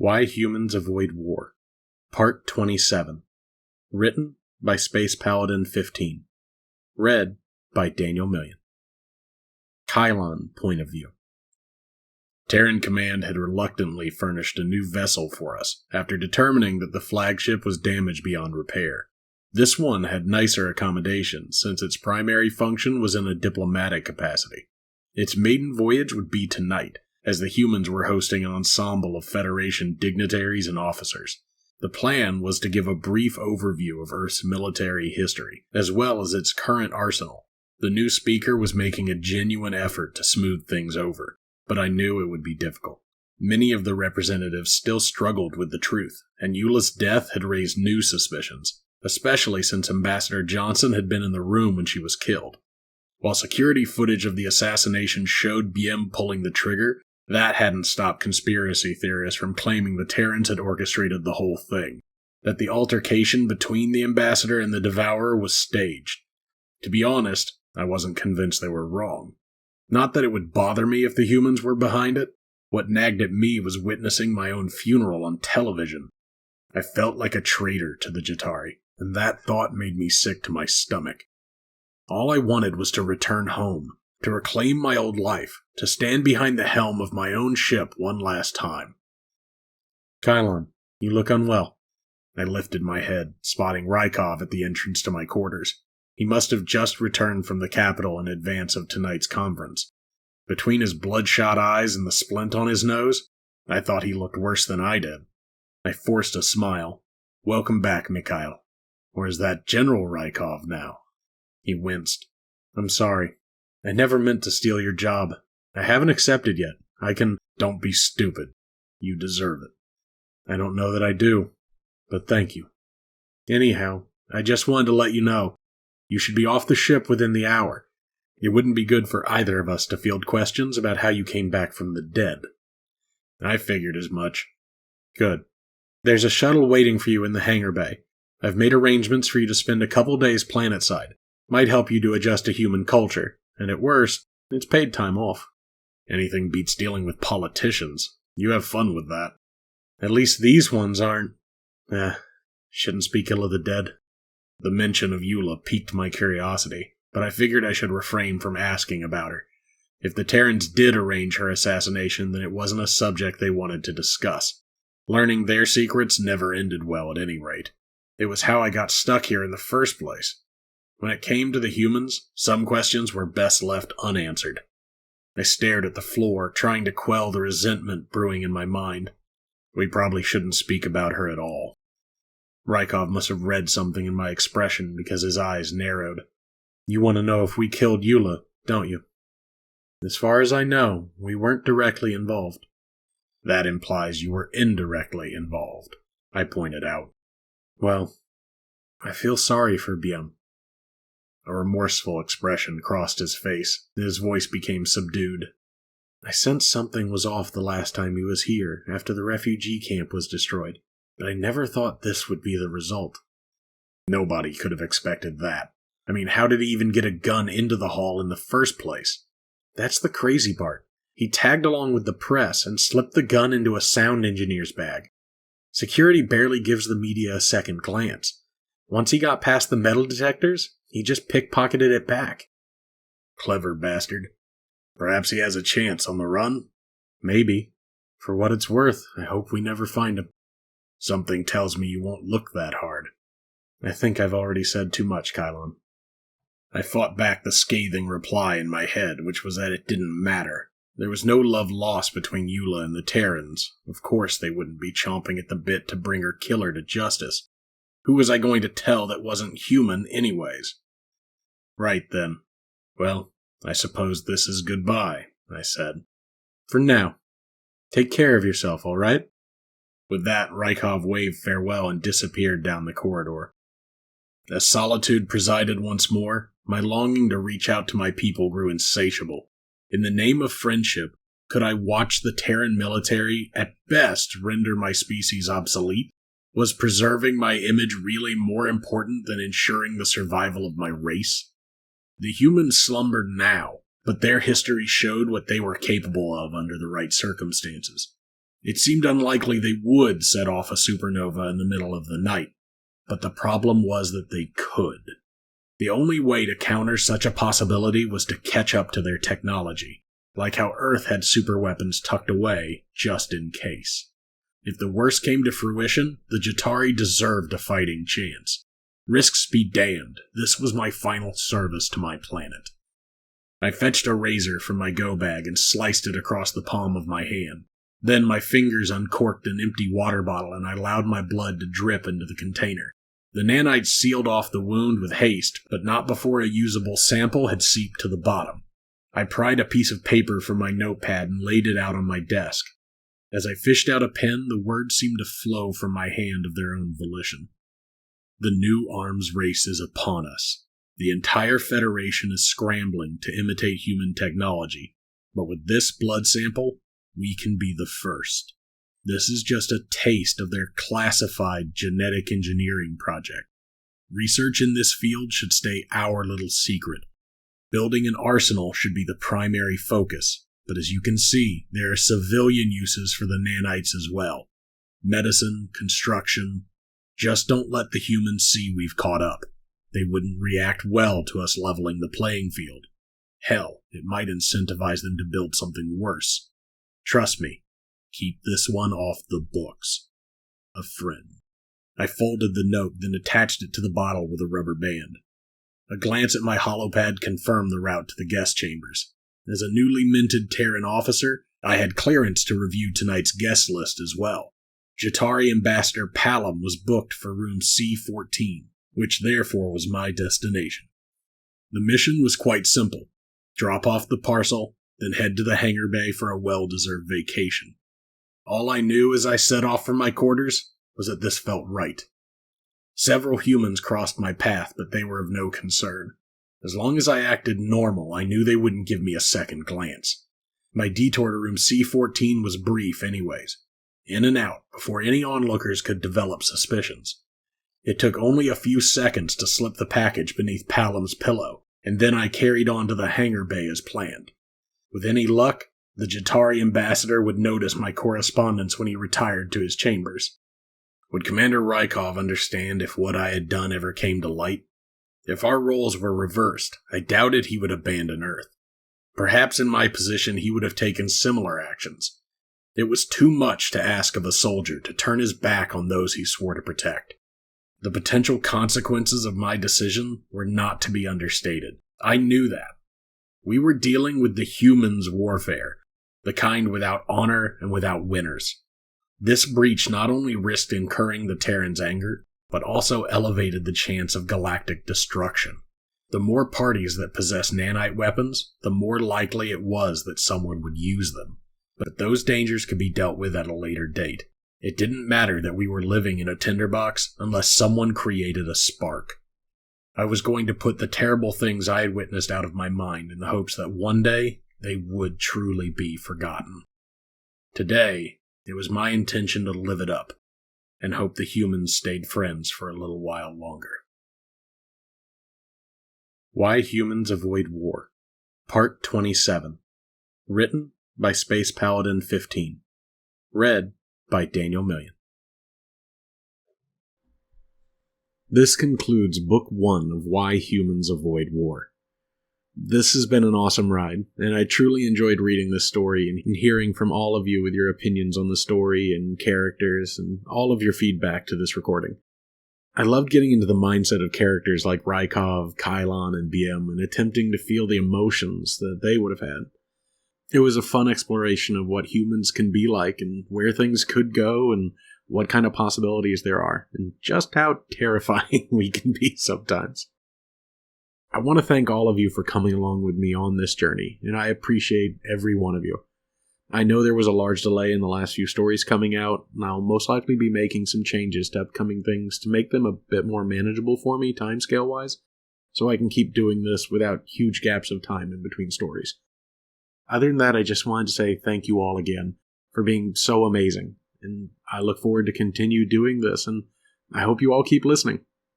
Why Humans Avoid War, Part 27. Written by Space Paladin 15. Read by Daniel Million. Kylon Point of View. Terran Command had reluctantly furnished a new vessel for us, after determining that the flagship was damaged beyond repair. This one had nicer accommodations, since its primary function was in a diplomatic capacity. Its maiden voyage would be tonight, as the humans were hosting an ensemble of Federation dignitaries and officers. The plan was to give a brief overview of Earth's military history, as well as its current arsenal. The new speaker was making a genuine effort to smooth things over, but I knew it would be difficult. Many of the representatives still struggled with the truth, and Eula's death had raised new suspicions, especially since Ambassador Johnson had been in the room when she was killed. While security footage of the assassination showed BM pulling the trigger, that hadn't stopped conspiracy theorists from claiming the Terrans had orchestrated the whole thing, that the altercation between the Ambassador and the Devourer was staged. To be honest, I wasn't convinced they were wrong. Not that it would bother me if the humans were behind it. What nagged at me was witnessing my own funeral on television. I felt like a traitor to the Jatari, and that thought made me sick to my stomach. All I wanted was to return home, to reclaim my old life, to stand behind the helm of my own ship one last time. Kylon, you look unwell. I lifted my head, spotting Rykov at the entrance to my quarters. He must have just returned from the capital in advance of tonight's conference. Between his bloodshot eyes and the splint on his nose, I thought he looked worse than I did. I forced a smile. Welcome back, Mikhail. Or is that General Rykov now? He winced. I'm sorry. I never meant to steal your job. I haven't accepted yet. Don't be stupid. You deserve it. I don't know that I do, but thank you. Anyhow, I just wanted to let you know. You should be off the ship within the hour. It wouldn't be good for either of us to field questions about how you came back from the dead. I figured as much. Good. There's a shuttle waiting for you in the hangar bay. I've made arrangements for you to spend a couple days planetside. Might help you to adjust to human culture, and at worst, it's paid time off. Anything beats dealing with politicians. You have fun with that. At least these ones aren't... shouldn't speak ill of the dead. The mention of Eula piqued my curiosity, but I figured I should refrain from asking about her. If the Terrans did arrange her assassination, then it wasn't a subject they wanted to discuss. Learning their secrets never ended well at any rate. It was how I got stuck here in the first place. When it came to the humans, some questions were best left unanswered. I stared at the floor, trying to quell the resentment brewing in my mind. We probably shouldn't speak about her at all. Rykov must have read something in my expression because his eyes narrowed. You want to know if we killed Eula, don't you? As far as I know, we weren't directly involved. That implies you were indirectly involved, I pointed out. Well, I feel sorry for Byum. A remorseful expression crossed his face, and his voice became subdued. I sensed something was off the last time he was here, after the refugee camp was destroyed, but I never thought this would be the result. Nobody could have expected that. I mean, how did he even get a gun into the hall in the first place? That's the crazy part. He tagged along with the press and slipped the gun into a sound engineer's bag. Security barely gives the media a second glance. Once he got past the metal detectors, he just pickpocketed it back. Clever bastard. Perhaps he has a chance on the run? Maybe. For what it's worth, I hope we never find him. Something tells me you won't look that hard. I think I've already said too much, Kylon. I fought back the scathing reply in my head, which was that it didn't matter. There was no love lost between Eula and the Terrans. Of course they wouldn't be chomping at the bit to bring her killer to justice. Who was I going to tell that wasn't human anyways? Right then. Well, I suppose this is goodbye, I said. For now. Take care of yourself, all right? With that, Rykov waved farewell and disappeared down the corridor. As solitude presided once more, my longing to reach out to my people grew insatiable. In the name of friendship, could I watch the Terran military, at best, render my species obsolete? Was preserving my image really more important than ensuring the survival of my race? The humans slumbered now, but their history showed what they were capable of under the right circumstances. It seemed unlikely they would set off a supernova in the middle of the night, but the problem was that they could. The only way to counter such a possibility was to catch up to their technology, like how Earth had superweapons tucked away just in case. If the worst came to fruition, the Jatari deserved a fighting chance. Risks be damned, this was my final service to my planet. I fetched a razor from my go bag and sliced it across the palm of my hand. Then my fingers uncorked an empty water bottle and I allowed my blood to drip into the container. The nanites sealed off the wound with haste, but not before a usable sample had seeped to the bottom. I pried a piece of paper from my notepad and laid it out on my desk. As I fished out a pen, the words seemed to flow from my hand of their own volition. The new arms race is upon us. The entire Federation is scrambling to imitate human technology, but with this blood sample, we can be the first. This is just a taste of their classified genetic engineering project. Research in this field should stay our little secret. Building an arsenal should be the primary focus, but as you can see, there are civilian uses for the nanites as well. Medicine, construction. Just don't let the humans see we've caught up. They wouldn't react well to us leveling the playing field. Hell, it might incentivize them to build something worse. Trust me, keep this one off the books. A friend. I folded the note, then attached it to the bottle with a rubber band. A glance at my holopad confirmed the route to the guest chambers. As a newly minted Terran officer, I had clearance to review tonight's guest list as well. Jatari Ambassador Palom was booked for room C-14, which therefore was my destination. The mission was quite simple. Drop off the parcel, then head to the hangar bay for a well-deserved vacation. All I knew as I set off from my quarters was that this felt right. Several humans crossed my path, but they were of no concern. As long as I acted normal, I knew they wouldn't give me a second glance. My detour to room C-14 was brief anyways. In and out, before any onlookers could develop suspicions. It took only a few seconds to slip the package beneath Palom's pillow, and then I carried on to the hangar bay as planned. With any luck, the Jatari ambassador would notice my correspondence when he retired to his chambers. Would Commander Rykov understand if what I had done ever came to light? If our roles were reversed, I doubted he would abandon Earth. Perhaps in my position he would have taken similar actions. It was too much to ask of a soldier to turn his back on those he swore to protect. The potential consequences of my decision were not to be understated. I knew that. We were dealing with the humans' warfare, the kind without honor and without winners. This breach not only risked incurring the Terrans' anger, but also elevated the chance of galactic destruction. The more parties that possessed nanite weapons, the more likely it was that someone would use them. But those dangers could be dealt with at a later date. It didn't matter that we were living in a tinderbox unless someone created a spark. I was going to put the terrible things I had witnessed out of my mind in the hopes that one day they would truly be forgotten. Today, it was my intention to live it up, and hope the humans stayed friends for a little while longer. Why Humans Avoid War, Part 27. Written by Space Paladin 15. Read by Daniel Million. This concludes Book 1 of Why Humans Avoid War. This has been an awesome ride, and I truly enjoyed reading this story and hearing from all of you with your opinions on the story and characters and all of your feedback to this recording. I loved getting into the mindset of characters like Rykov, Kylon, and BM and attempting to feel the emotions that they would have had. It was a fun exploration of what humans can be like and where things could go and what kind of possibilities there are, and just how terrifying we can be sometimes. I want to thank all of you for coming along with me on this journey, and I appreciate every one of you. I know there was a large delay in the last few stories coming out, and I'll most likely be making some changes to upcoming things to make them a bit more manageable for me timescale-wise, so I can keep doing this without huge gaps of time in between stories. Other than that, I just wanted to say thank you all again for being so amazing, and I look forward to continue doing this, and I hope you all keep listening.